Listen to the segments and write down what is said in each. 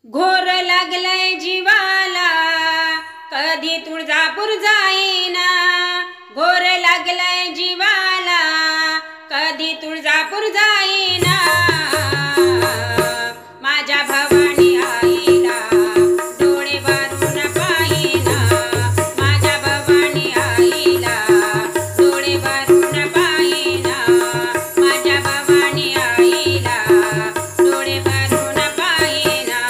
घोर लागलंय जीवाला कधी तुळजापूर जाईना। घोर लागलंय जीवाला कधी तुळजापूर जाईना। माझ्या भवानी आईला डोळे भरून पाहिना। माझ्या भवानी आईला डोळे भरून पाहिना। माझ्या भवानी आईला डोळे भरून पाहिना।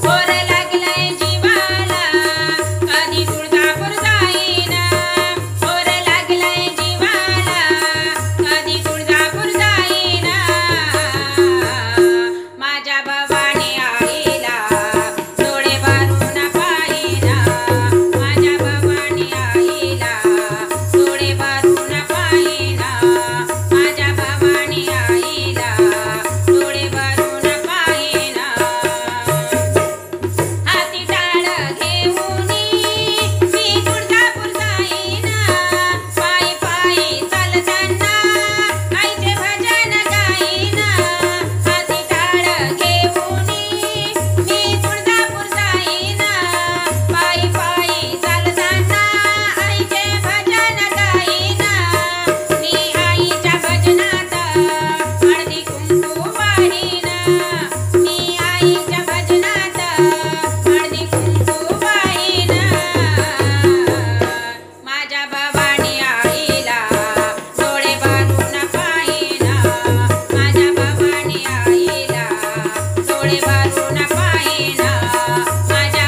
घोर लागलंय जीवाला कधी तुळजापूर जाईना। घोर लागलंय जीवाला कधी तुळजापूर जाईना। माझ्या भवानी आईला डोळे भरून पाहिना। माझ्या भवानी आईला डोळे भरून पाहिना। माझ्या भवानी आईला डोळे भरून पाहिना। हाती टाळ घेऊनी मी तुळजापूर जाईना। पायी पायी चालताना आईचे भजन गाईना। हाती टाळ घेऊनी मी तुळजापूर जाईना। पायी पायी चालताना आईचे भजन गाईना। मी आईच्या भजनात हळदी कुंकू वाहिना। मी आईच्या भजनात हळदी कुंकू वाहिना। माझ्या भवानी आईला डोळे भरून पाहिना। माझ्या भवानी आईला डोळे भरून पाहिना। माझ्या